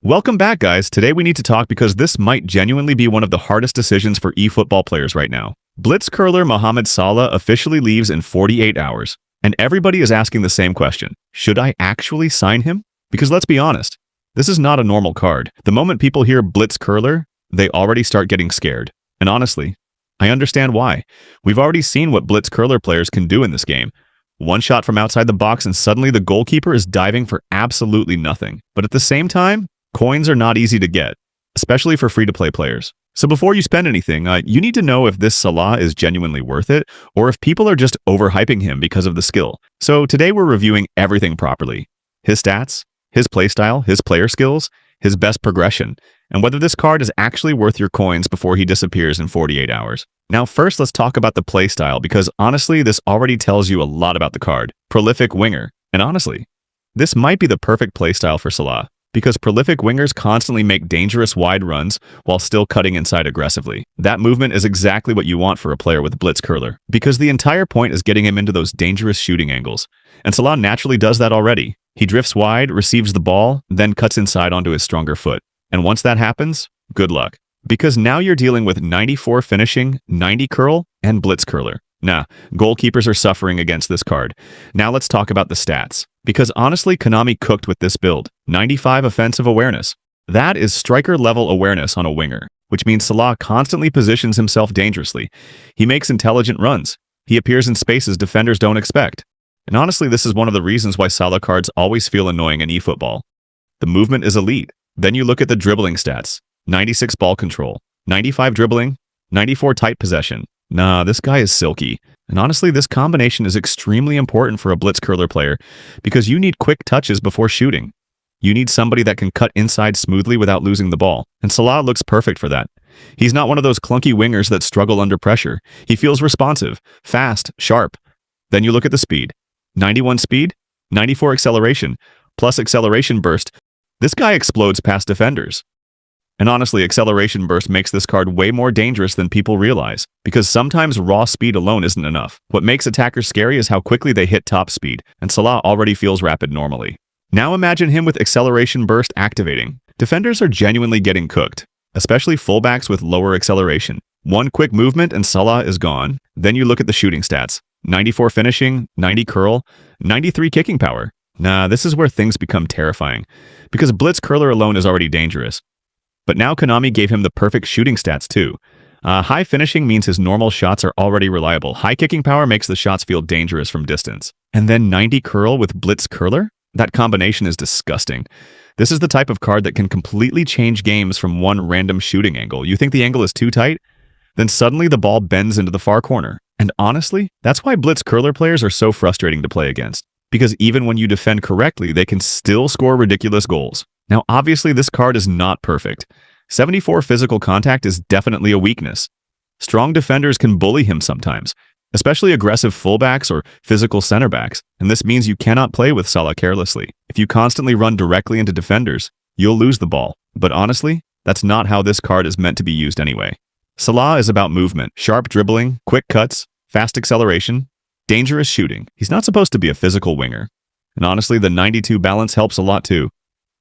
Welcome back, guys. Today we need to talk because this might genuinely be one of the hardest decisions for eFootball players right now. Blitz curler M.Salah officially leaves in 48 hours, and everybody is asking the same question. Should I actually sign him? Because let's be honest, this is not a normal card. The moment people hear Blitz curler, they already start getting scared. And honestly, I understand why. We've already seen what Blitz curler players can do in this game. One shot from outside the box and suddenly the goalkeeper is diving for absolutely nothing. But at the same time, coins are not easy to get, especially for free-to-play players. So before you spend anything, you need to know if this Salah is genuinely worth it, or if people are just overhyping him because of the skill. So today we're reviewing everything properly. His stats, his playstyle, his player skills, his best progression, and whether this card is actually worth your coins before he disappears in 48 hours. Now first let's talk about the playstyle, because honestly this already tells you a lot about the card. Prolific winger. And honestly, this might be the perfect playstyle for Salah, because prolific wingers constantly make dangerous wide runs while still cutting inside aggressively. That movement is exactly what you want for a player with Blitz curler, because the entire point is getting him into those dangerous shooting angles. And Salah naturally does that already. He drifts wide, receives the ball, then cuts inside onto his stronger foot. And once that happens, good luck. Because now you're dealing with 94 finishing, 90 curl, and Blitz curler. Nah, goalkeepers are suffering against this card. Now let's talk about the stats. Because honestly, Konami cooked with this build. 95 offensive awareness. That is striker-level awareness on a winger, which means Salah constantly positions himself dangerously. He makes intelligent runs. He appears in spaces defenders don't expect. And honestly, this is one of the reasons why Salah cards always feel annoying in eFootball. The movement is elite. Then you look at the dribbling stats. 96 ball control, 95 dribbling, 94 tight possession. Nah, this guy is silky. And honestly, this combination is extremely important for a Blitz curler player because you need quick touches before shooting. You need somebody that can cut inside smoothly without losing the ball. And Salah looks perfect for that. He's not one of those clunky wingers that struggle under pressure. He feels responsive, fast, sharp. Then you look at the speed. 91 speed, 94 acceleration, plus acceleration burst. This guy explodes past defenders. And honestly, acceleration burst makes this card way more dangerous than people realize, because sometimes raw speed alone isn't enough. What makes attackers scary is how quickly they hit top speed, and Salah already feels rapid normally. Now imagine him with acceleration burst activating. Defenders are genuinely getting cooked, especially fullbacks with lower acceleration. One quick movement and Salah is gone. Then you look at the shooting stats. 94 finishing, 90 curl, 93 kicking power. Nah, this is where things become terrifying, because Blitz curler alone is already dangerous. But now Konami gave him the perfect shooting stats too. High finishing means his normal shots are already reliable. High kicking power makes the shots feel dangerous from distance. And then 90 curl with Blitz curler? That combination is disgusting. This is the type of card that can completely change games from one random shooting angle. You think the angle is too tight? Then suddenly the ball bends into the far corner. And honestly, that's why Blitz curler players are so frustrating to play against. Because even when you defend correctly, they can still score ridiculous goals. Now, obviously, this card is not perfect. 74 physical contact is definitely a weakness. Strong defenders can bully him sometimes, especially aggressive fullbacks or physical center backs, and this means you cannot play with Salah carelessly. If you constantly run directly into defenders, you'll lose the ball. But honestly, that's not how this card is meant to be used anyway. Salah is about movement, sharp dribbling, quick cuts, fast acceleration, dangerous shooting. He's not supposed to be a physical winger. And honestly, the 92 balance helps a lot too,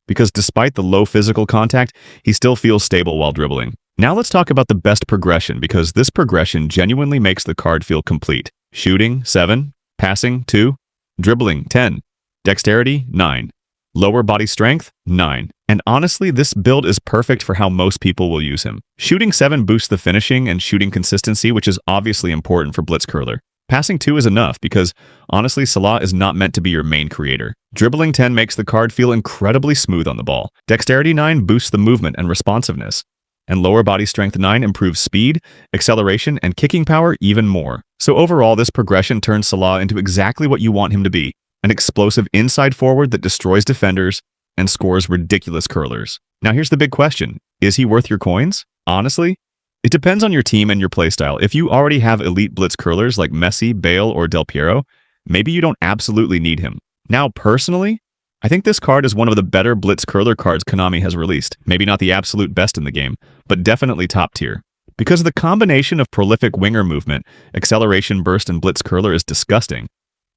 because despite the low physical contact, he still feels stable while dribbling. Now let's talk about the best progression, because this progression genuinely makes the card feel complete. Shooting, 7. Passing, 2. Dribbling, 10. Dexterity, 9. Lower body strength, 9. And honestly, this build is perfect for how most people will use him. Shooting 7 boosts the finishing and shooting consistency, which is obviously important for Blitz curler. Passing 2 is enough because, honestly, Salah is not meant to be your main creator. Dribbling 10 makes the card feel incredibly smooth on the ball. Dexterity 9 boosts the movement and responsiveness. And lower body strength 9 improves speed, acceleration, and kicking power even more. So overall, this progression turns Salah into exactly what you want him to be. An explosive inside forward that destroys defenders and scores ridiculous curlers. Now here's the big question. Is he worth your coins? Honestly, it depends on your team and your playstyle. If you already have elite Blitz curlers like Messi, Bale, or Del Piero, maybe you don't absolutely need him. Now, personally, I think this card is one of the better Blitz curler cards Konami has released. Maybe not the absolute best in the game, but definitely top tier. Because the combination of prolific winger movement, acceleration burst, and Blitz curler is disgusting.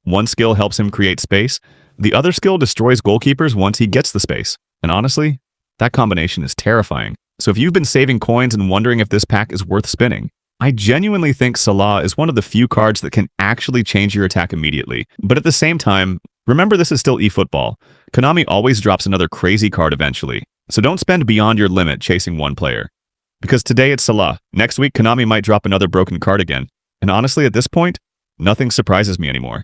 One skill helps him create space, the other skill destroys goalkeepers once he gets the space. And honestly, That combination is terrifying. So if you've been saving coins and wondering if this pack is worth spinning, I genuinely think Salah is one of the few cards that can actually change your attack immediately. But at the same time, remember this is still eFootball. Konami always drops another crazy card eventually. So don't spend beyond your limit chasing one player. Because today it's Salah. Next week, Konami might drop another broken card again. And honestly, at this point, nothing surprises me anymore.